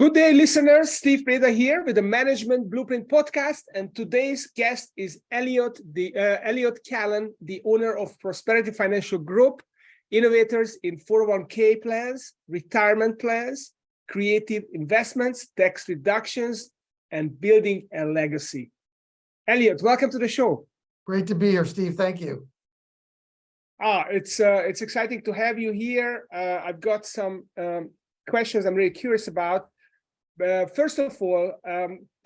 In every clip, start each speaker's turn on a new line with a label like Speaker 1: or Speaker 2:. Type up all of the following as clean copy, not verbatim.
Speaker 1: Good day, listeners. Steve Preda here with the Management Blueprint podcast, and today's guest is Elliot Kallen, the owner of Prosperity Financial Group, innovators in 401k plans, retirement plans, creative investments, tax reductions, and building a legacy. Elliot, welcome to the show.
Speaker 2: Great to be here, Steve. Thank you.
Speaker 1: It's exciting to have you here. I've got some questions I'm really curious about. First of all,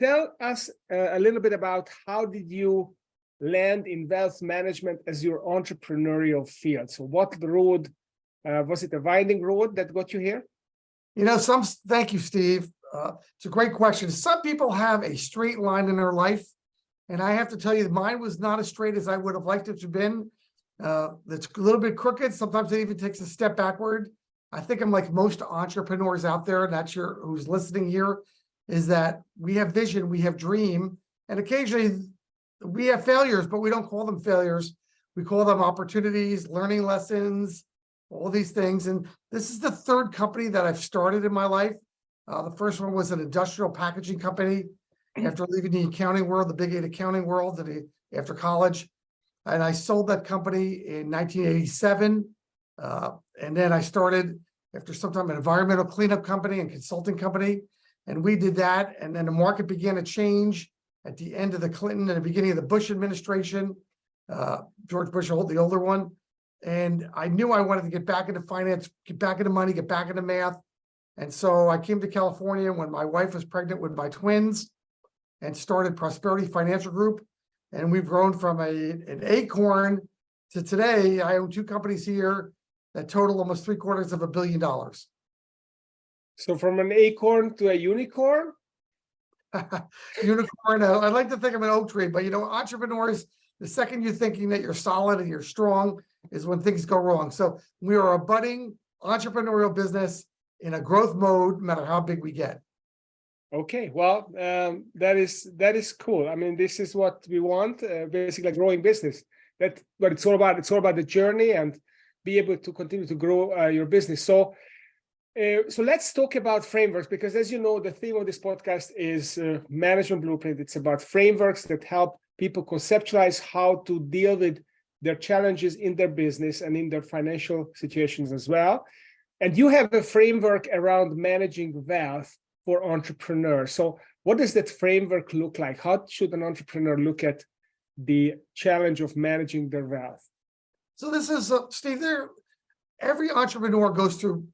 Speaker 1: tell us a little bit about how did you land in wealth management as your entrepreneurial field? So what road, was it a winding road that got you here?
Speaker 2: Thank you, Steve. It's a great question. Some people have a straight line in their life, and I have to tell you, mine was not as straight as I would have liked it to have been. It's a little bit crooked. Sometimes it even takes a step backward. I think I'm like most entrepreneurs out there, and that's who's listening here, is that we have vision, we have dream, and occasionally we have failures, but we don't call them failures. We call them opportunities, learning lessons, all these things. And this is the third company that I've started in my life. The first one was an industrial packaging company after leaving the accounting world, the big 8 accounting world, after college. And I sold that company in 1987. And then I started, after some time, an environmental cleanup company and consulting company. And we did that. And then the market began to change at the end of the Clinton and the beginning of the Bush administration, George Bush, the older one. And I knew I wanted to get back into finance, get back into money, get back into math. And so I came to California when my wife was pregnant with my twins and started Prosperity Financial Group. And we've grown from an acorn to today. I own 2 companies here that total almost $750 million.
Speaker 1: So from an acorn to a unicorn?
Speaker 2: Unicorn, I like to think of an oak tree, but entrepreneurs, the second you're thinking that you're solid and you're strong is when things go wrong. So we are a budding entrepreneurial business in a growth mode, no matter how big we get.
Speaker 1: Okay, well, that is cool. I mean, this is what we want, basically a growing business. That's what it's all about. It's all about the journey and be able to continue to grow your business. So let's talk about frameworks, because as you know, the theme of this podcast is Management Blueprint. It's about frameworks that help people conceptualize how to deal with their challenges in their business and in their financial situations as well. And you have a framework around managing wealth for entrepreneurs. So what does that framework look like? How should an entrepreneur look at the challenge of managing their wealth?
Speaker 2: So this is, Steve, every entrepreneur goes through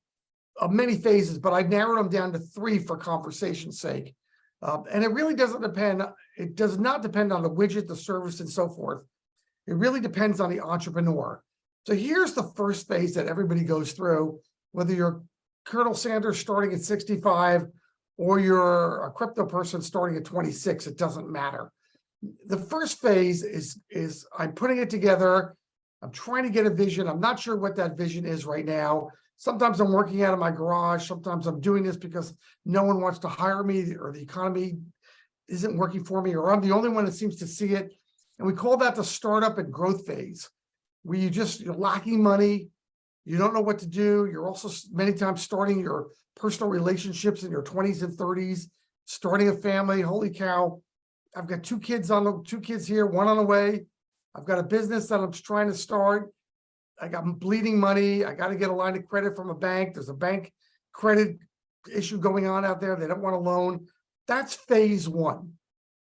Speaker 2: many phases, but I've narrowed them down to 3 for conversation's sake. And it really doesn't depend, it does not depend on the widget, the service, and so forth. It really depends on the entrepreneur. So here's the first phase that everybody goes through, whether you're Colonel Sanders starting at 65 or you're a crypto person starting at 26, it doesn't matter. The first phase is I'm putting it together. I'm trying to get a vision. I'm not sure what that vision is right now. Sometimes I'm working out of my garage. Sometimes I'm doing this because no one wants to hire me or the economy isn't working for me, or I'm the only one that seems to see it. And we call that the startup and growth phase, where you're lacking money. You don't know what to do. You're also many times starting your personal relationships in your 20s and 30s, starting a family. Holy cow. I've got 2 kids here, 1 on the way. I've got a business that I'm trying to start. I got bleeding money. I got to get a line of credit from a bank. There's a bank credit issue going on out there. They don't want a loan. That's phase 1.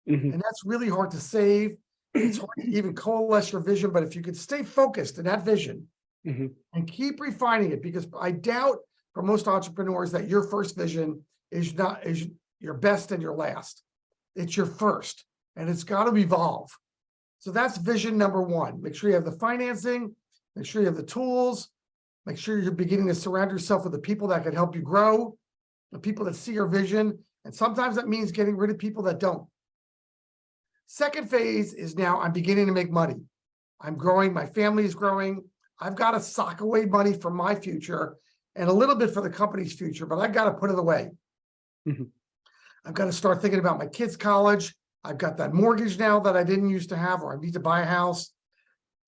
Speaker 2: Mm-hmm. And that's really hard to save. It's hard to even coalesce your vision, but if you could stay focused in that vision, mm-hmm. and keep refining it, because I doubt for most entrepreneurs that your first vision is your best and your last. It's your first, and it's got to evolve. So that's vision number 1. Make sure you have the financing, make sure you have the tools, make sure you're beginning to surround yourself with the people that can help you grow, the people that see your vision. And sometimes that means getting rid of people that don't. Second phase is now I'm beginning to make money. I'm growing, my family is growing. I've got to sock away money for my future and a little bit for the company's future, but I've got to put it away. Mm-hmm. I've got to start thinking about my kids' college. I've got that mortgage now that I didn't used to have, or I need to buy a house.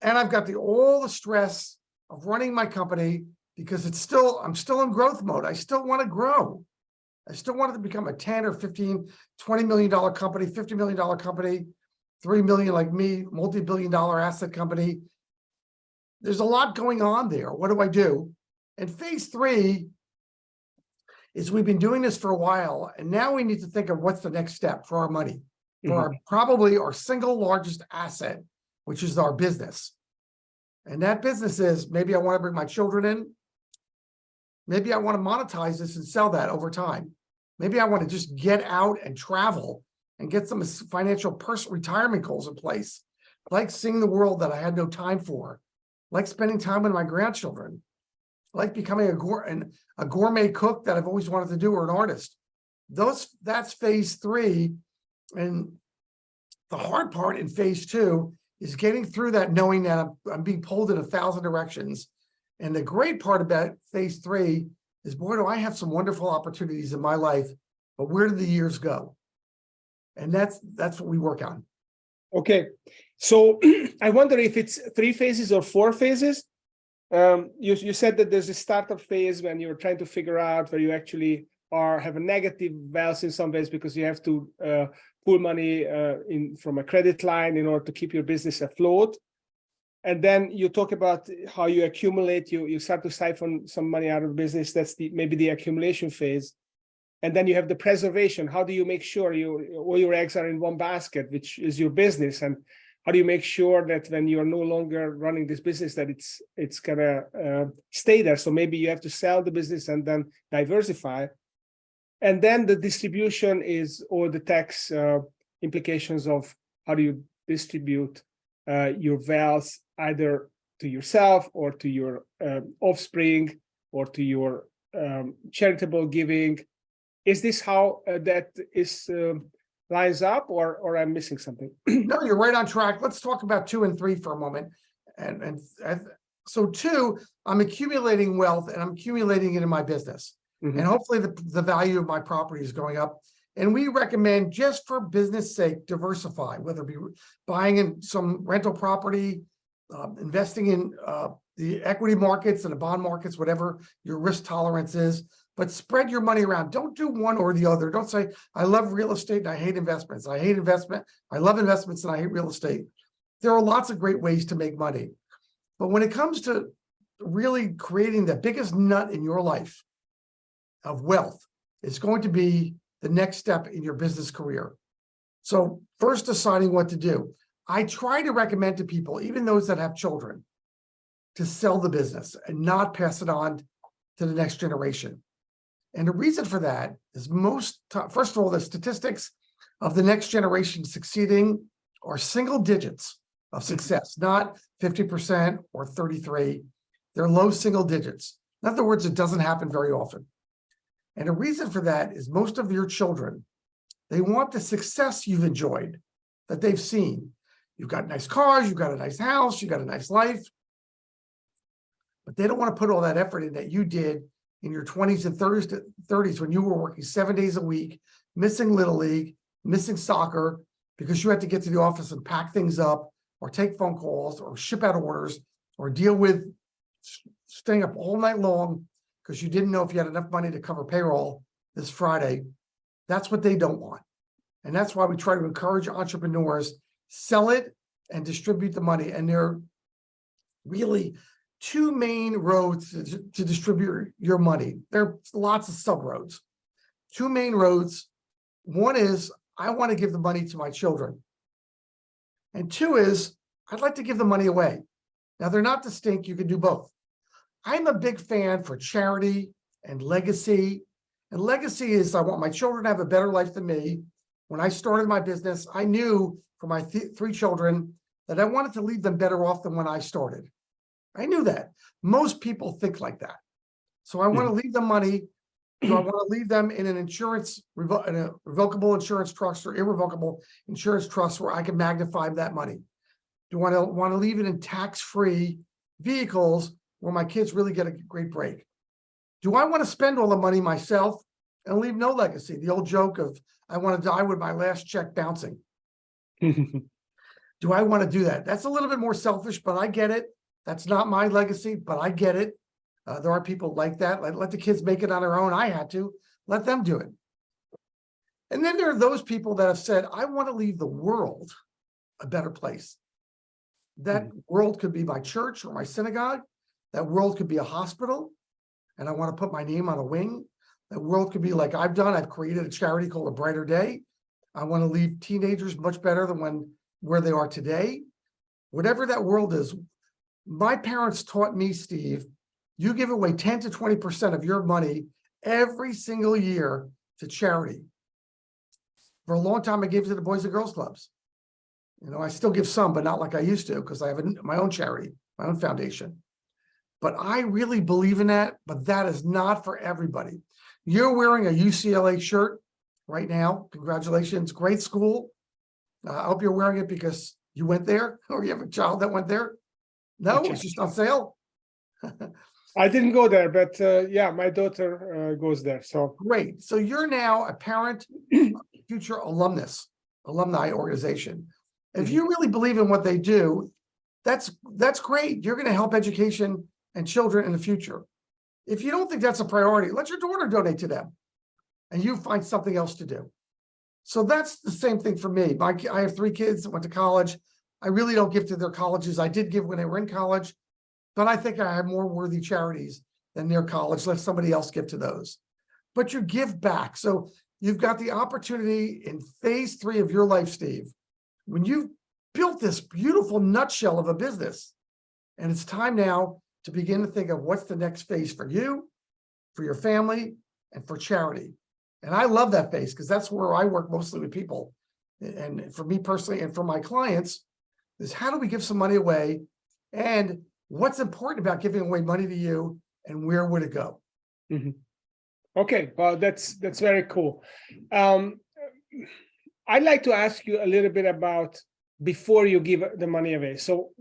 Speaker 2: And I've got all the stress of running my company because I'm still in growth mode. I still want to grow. I still wanted to become a 10 or 15, $20 million company, $50 million company, 3 million like me, multi-billion-dollar asset company. There's a lot going on there. What do I do? And phase 3 is we've been doing this for a while, and now we need to think of what's the next step for our money, for our probably our single largest asset, which is our business. And that business is, maybe I want to bring my children in. Maybe I want to monetize this and sell that over time. Maybe I want to just get out and travel and get some financial retirement goals in place, like seeing the world that I had no time for, like spending time with my grandchildren, like becoming a gourmet cook that I've always wanted to do, or an artist. That's phase 3. And the hard part in phase 2 is getting through that, knowing that I'm being pulled in 1,000 directions. And the great part about phase 3 is, boy, do I have some wonderful opportunities in my life, but where did the years go? And that's what we work on.
Speaker 1: Okay. So I wonder if it's 3 phases or 4 phases. You said that there's a startup phase when you're trying to figure out where you actually have a negative wealth in some ways, because you have to pull money in from a credit line in order to keep your business afloat. And then you talk about how you accumulate, you start to siphon some money out of the business. That's maybe the accumulation phase. And then you have the preservation. How do you make sure all your eggs are in one basket, which is your business? And how do you make sure that when you're no longer running this business, that it's gonna stay there? So maybe you have to sell the business and then diversify. And then the distribution is all the tax implications of how do you distribute your wealth, either to yourself or to your offspring or to your charitable giving. Is this how that is lines up, or I'm missing something?
Speaker 2: No, you're right on track. Let's talk about 2 and 3 for a moment. And so 2, I'm accumulating wealth and I'm accumulating it in my business. And hopefully the value of my property is going up. And we recommend, just for business sake, diversify, whether it be buying in some rental property, investing in the equity markets and the bond markets, whatever your risk tolerance is, but spread your money around. Don't do one or the other. Don't say, I love real estate and I hate investments. I hate investment. I love investments and I hate real estate. There are lots of great ways to make money. But when it comes to really creating the biggest nut in your life of wealth, it's going to be the next step in your business career. So first, deciding what to do. I try to recommend to people, even those that have children, to sell the business and not pass it on to the next generation. And the reason for that is first of all, the statistics of the next generation succeeding are single digits of success, not 50% or 33. They're low single digits. In other words, it doesn't happen very often. And the reason for that is most of your children, they want the success you've enjoyed, that they've seen. You've got nice cars, you've got a nice house, you've got a nice life. But they don't want to put all that effort in that you did in your 20s and 30s when you were working 7 days a week, missing Little League, missing soccer, because you had to get to the office and pack things up, or take phone calls, or ship out orders, or deal with staying up all night long because you didn't know if you had enough money to cover payroll this Friday. That's what they don't want. And that's why we try to encourage entrepreneurs, sell it and distribute the money. And there are really 2 main roads to distribute your money. There are lots of sub-roads. 2 main roads. One is, I want to give the money to my children. And 2 is, I'd like to give the money away. Now, they're not distinct. You can do both. I'm a big fan for charity and legacy. And legacy is, I want my children to have a better life than me. When I started my business, I knew for my 3 children that I wanted to leave them better off than when I started. I knew that. Most people think like that. So I want to leave them money. Do I want to leave them in an in a revocable insurance trust or irrevocable insurance trust where I can magnify that money? Do I want to leave it in tax-free vehicles where my kids really get a great break? Do I want to spend all the money myself and leave no legacy? The old joke of, I want to die with my last check bouncing. Do I want to do that? That's a little bit more selfish, but I get it. That's not my legacy, but I get it. There are people like that. Let the kids make it on their own. I had to. Let them do it. And then there are those people that have said, I want to leave the world a better place. That world could be my church or my synagogue. That world could be a hospital, and I want to put my name on a wing. That world could be like I've done. I've created a charity called A Brighter Day. I want to leave teenagers much better than where they are today. Whatever that world is, my parents taught me, Steve, you give away 10 to 20% of your money every single year to charity. For a long time, I gave it to the Boys and Girls Clubs. I still give some, but not like I used to, because I have my own charity, my own foundation. But I really believe in that, but that is not for everybody. You're wearing a UCLA shirt right now. Congratulations, great school. I hope you're wearing it because you went there, or you have a child that went there. No, it's just on sale.
Speaker 1: I didn't go there, but yeah, my daughter goes there. So
Speaker 2: great. So you're now a parent, future alumni organization. If you really believe in what they do, that's great. You're going to help education and children in the future. If you don't think that's a priority, let your daughter donate to them, and you find something else to do. So that's the same thing for me. I have 3 kids that went to college. I really don't give to their colleges. I did give when they were in college, but I think I have more worthy charities than their college. Let somebody else give to those. But you give back. So you've got the opportunity in phase 3 of your life, Steve, when you've built this beautiful nutshell of a business, and it's time now to begin to think of what's the next phase for you, for your family, and for charity. And I love that phase because that's where I work mostly with people. And for me personally, and for my clients, is how do we give some money away, and what's important about giving away money to you, and where would it go?
Speaker 1: Okay, well, that's very cool. I'd like to ask you a little bit about before you give the money away. So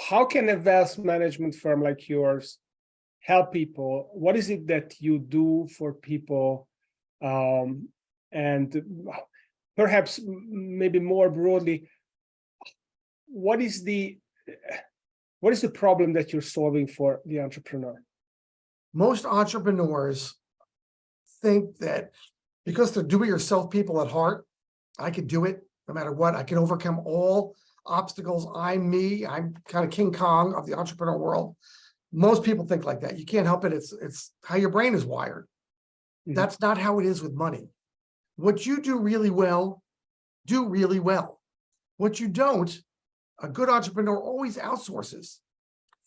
Speaker 1: how can a wealth management firm like yours help people? What is it that you do for people? And perhaps maybe more broadly, what is the problem that you're solving for the entrepreneur?
Speaker 2: Most entrepreneurs think that because they're do-it-yourself people at heart, I could do it no matter what. I can overcome all obstacles. I'm me. I'm kind of King Kong of the entrepreneur world. Most people think like that. You can't help it. It's how your brain is wired. That's not how it is with money. What you do really well, do really well. What you don't, a good entrepreneur always outsources.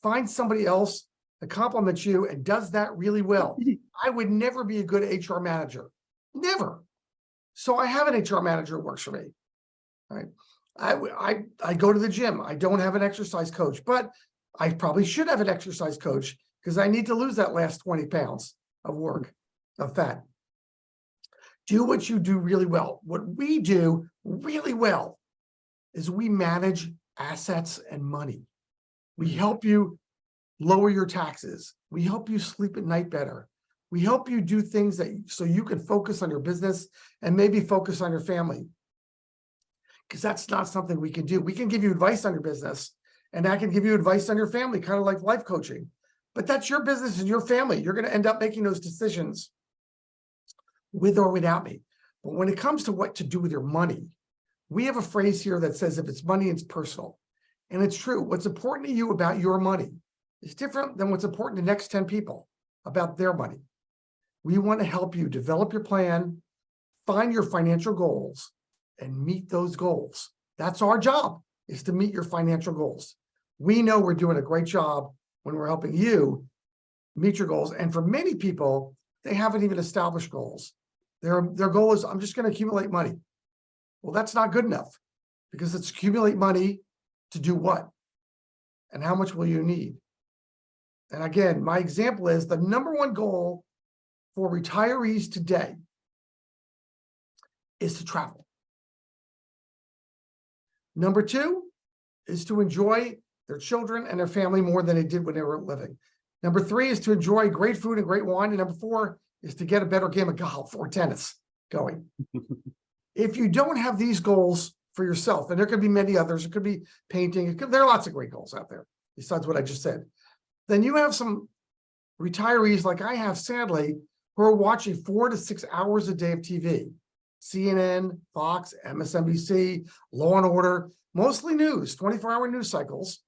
Speaker 2: Find somebody else that complements you and does that really well. I would never be a good HR manager. Never. So I have an HR manager who works for me. Right? I go to the gym. I don't have an exercise coach, but I probably should have an exercise coach because I need to lose that last 20 pounds of work, of fat. Do what you do really well. What we do really well is we manage assets and money. We help you lower your taxes. We help you sleep at night better. We help you do things so you can focus on your business and maybe focus on your family. Because that's not something we can do. We can give you advice on your business, and I can give you advice on your family, kind of like life coaching. But that's your business and your family. You're going to end up making those decisions with or without me. But when it comes to what to do with your money, we have a phrase here that says if it's money, it's personal. And it's true. What's important to you about your money is different than what's important to the next 10 people about their money. We want to help you develop your plan, find your financial goals, and meet those goals. That's our job, is to meet your financial goals. We know we're doing a great job when we're helping you meet your goals. And for many people, they haven't even established goals. Their goal is, I'm just going to accumulate money. Well, that's not good enough, because it's accumulate money to do what? And how much will you need? And again, my example is the number one goal for retirees today is to travel. Number 2 is to enjoy their children and their family more than they did when they were living. Number 3 is to enjoy great food and great wine. And number 4 is to get a better game of golf or tennis going. If you don't have these goals for yourself, and there could be many others, it could be painting, there are lots of great goals out there besides what I just said, then you have some retirees like I have, sadly, who are watching 4 to 6 hours a day of TV. CNN, Fox, MSNBC, Law and Order, mostly news, 24-hour news cycles.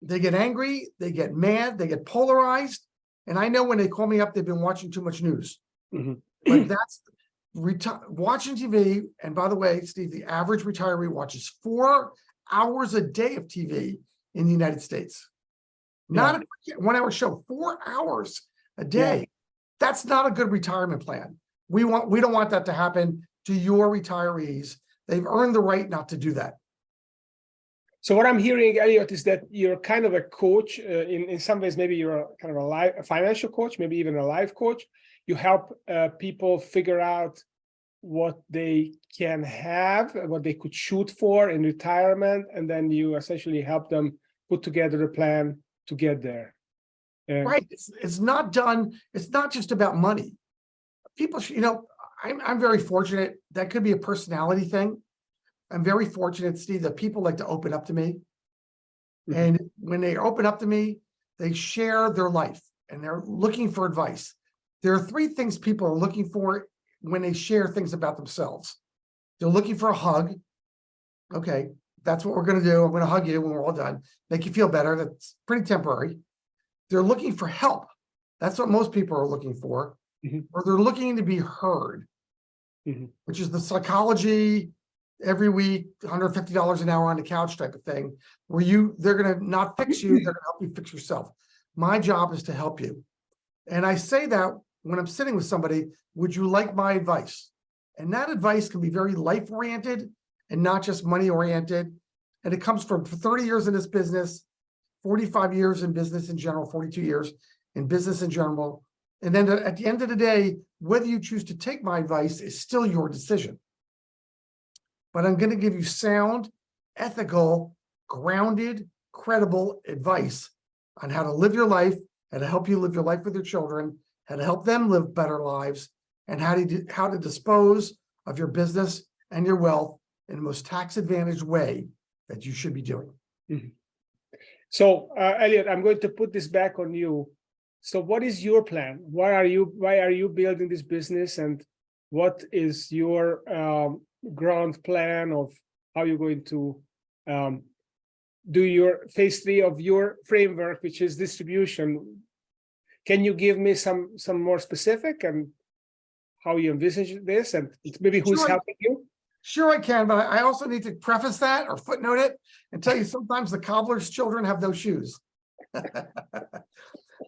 Speaker 2: They get angry, they get mad, they get polarized. And I know when they call me up, they've been watching too much news.
Speaker 1: Mhm.
Speaker 2: But that's watching TV. And by the way, Steve, the average retiree watches 4 hours a day of TV in the United States. Not a 1 hour show, 4 hours a day.
Speaker 1: Yeah.
Speaker 2: That's not a good retirement plan. We don't want that to happen to your retirees. They've earned the right not to do that.
Speaker 1: So what I'm hearing, Elliot, is that you're kind of a coach. In some ways, maybe you're kind of a financial coach, maybe even a life coach. You help people figure out what they can have, what they could shoot for in retirement, and then you essentially help them put together a plan to get there.
Speaker 2: Right. It's not done. It's not just about money. People, I'm very fortunate. That could be a personality thing. I'm very fortunate, Steve, that people like to open up to me. Mm-hmm. And when they open up to me, they share their life and they're looking for advice. There are 3 things people are looking for when they share things about themselves. They're looking for a hug. Okay, that's what we're going to do. I'm going to hug you when we're all done. Make you feel better. That's pretty temporary. They're looking for help. That's what most people are looking for. Mm-hmm. Or they're looking to be heard, mm-hmm. which is the psychology every week, $150 an hour on the couch type of thing, where they're going to not fix you, they're going to help you fix yourself. My job is to help you. And I say that when I'm sitting with somebody, would you like my advice? And that advice can be very life-oriented and not just money-oriented. And it comes from 30 years in this business, 45 years in business in general, 42 years in business in general. And then at the end of the day, whether you choose to take my advice is still your decision. But I'm going to give you sound, ethical, grounded, credible advice on how to live your life, how to help you live your life with your children, how to help them live better lives, and how to dispose of your business and your wealth in the most tax-advantaged way that you should be doing.
Speaker 1: Mm-hmm. So, Elliot, I'm going to put this back on you. So what is your plan? Why are you building this business, and what is your ground plan of how you're going to do your phase 3 of your framework, which is distribution? Can you give me some more specific and how you envisage this, and maybe who's helping you?
Speaker 2: Sure, I can, but I also need to preface that or footnote it and tell you sometimes the cobbler's children have no shoes.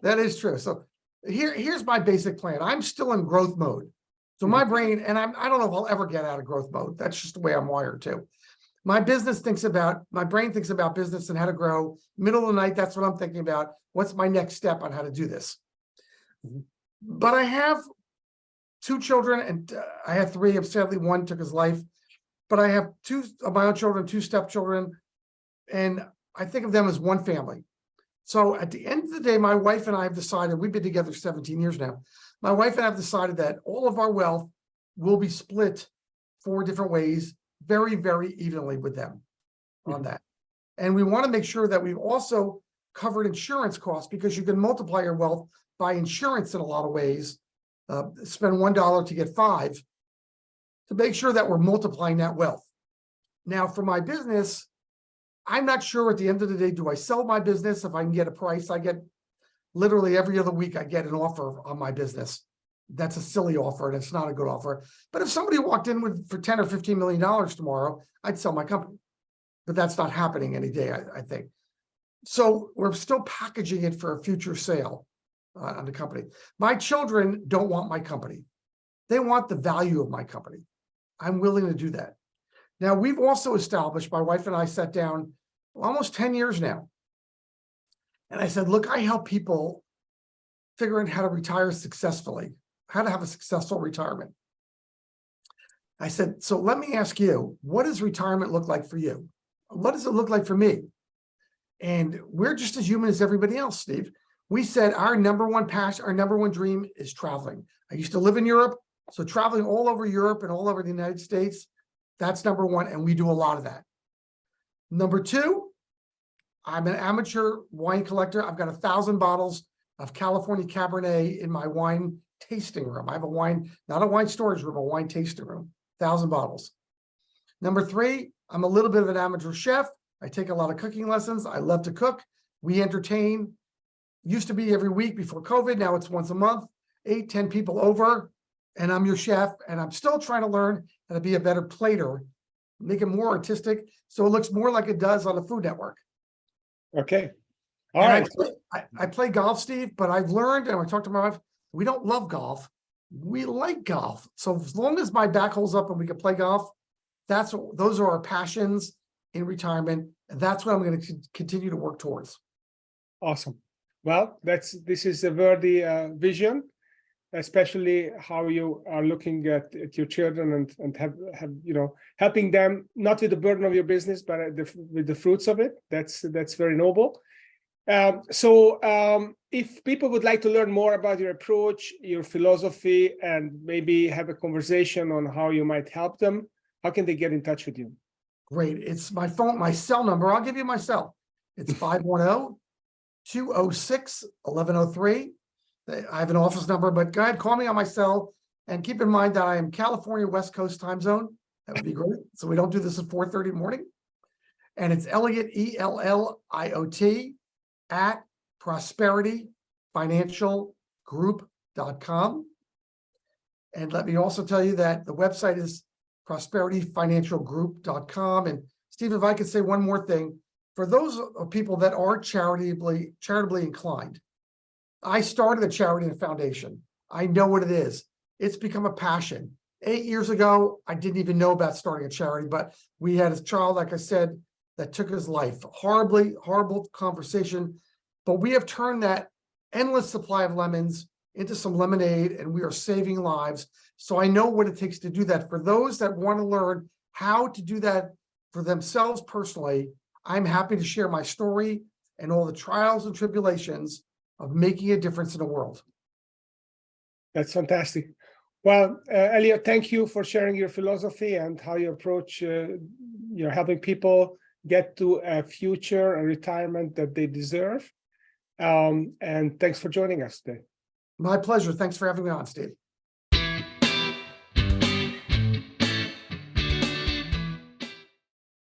Speaker 2: That is true. So here's my basic plan. I'm still in growth mode. So my brain, and I don't know if I'll ever get out of growth mode. That's just the way I'm wired too. My brain thinks about business and how to grow. Middle of the night, that's what I'm thinking about. What's my next step on how to do this? But I have 2 children, and I have 3. Sadly, 1 took his life. But I have 2 of my own children, 2 stepchildren, and I think of them as one family. So at the end of the day, my wife and I have decided, we've been together 17 years now. My wife and I have decided that all of our wealth will be split 4 different ways, very, very evenly with them on that. And we want to make sure that we've also covered insurance costs, because you can multiply your wealth by insurance in a lot of ways. Spend $1 to get 5 to make sure that we're multiplying that wealth. Now, for my business, I'm not sure at the end of the day, do I sell my business if I can get a price? I get literally every other week, I get an offer on my business. That's a silly offer, and it's not a good offer. But if somebody walked in for $10 or $15 million tomorrow, I'd sell my company. But that's not happening any day, I think. So we're still packaging it for a future sale on the company. My children don't want my company. They want the value of my company. I'm willing to do that. Now, we've also established, my wife and I sat down almost 10 years now. And I said, look, I help people figure out how to retire successfully, how to have a successful retirement. I said, so let me ask you, what does retirement look like for you? What does it look like for me? And we're just as human as everybody else, Steve. We said our number one passion, our number one dream is traveling. I used to live in Europe, so traveling all over Europe and all over the United States, that's number one, and we do a lot of that. Number 2, I'm an amateur wine collector. I've got 1,000 bottles of California Cabernet in my wine tasting room. I have a wine, not a wine storage room, a wine tasting room. 1,000 bottles. Number 3, I'm a little bit of an amateur chef. I take a lot of cooking lessons. I love to cook. We entertain. Used to be every week before COVID. Now it's once a month, 8, 10 people over, and I'm your chef. And I'm still trying to learn how to be a better plater, make it more artistic, so it looks more like it does on the Food Network.
Speaker 1: Okay. All right.
Speaker 2: I play golf, Steve, but I've learned, and I talked to my wife, we don't love golf. We like golf. So as long as my back holds up and we can play golf, those are our passions in retirement. And that's what I'm going to continue to work towards.
Speaker 1: Awesome. Well, this is a worthy vision, especially how you are looking at your children and have helping them, not with the burden of your business, but with the fruits of it. That's very noble. If people would like to learn more about your approach, your philosophy, and maybe have a conversation on how you might help them, how can they get in touch with you?
Speaker 2: Great. It's my cell number. I'll give you my cell. It's 510-206-1103. I have an office number, but go ahead, call me on my cell. And keep in mind that I am California West Coast time zone. That would be great. So we don't do this at 4:30 in the morning. And it's Elliot, ELLIOT, at prosperityfinancialgroup.com. And let me also tell you that the website is prosperityfinancialgroup.com. And Steve, if I could say one more thing, for those people that are charitably inclined, I started a charity and a foundation. I know what it is. It's become a passion. 8 years ago, I didn't even know about starting a charity, but we had a child, like I said, that took his life. Horrible conversation. But we have turned that endless supply of lemons into some lemonade, and we are saving lives. So I know what it takes to do that. For those that want to learn how to do that for themselves personally, I'm happy to share my story and all the trials and tribulations of making a difference in the world.
Speaker 1: That's fantastic. Well, Elliot, thank you for sharing your philosophy and how you approach helping people get to a future, a retirement that they deserve. And thanks for joining us today.
Speaker 2: My pleasure. Thanks for having me on, Steve.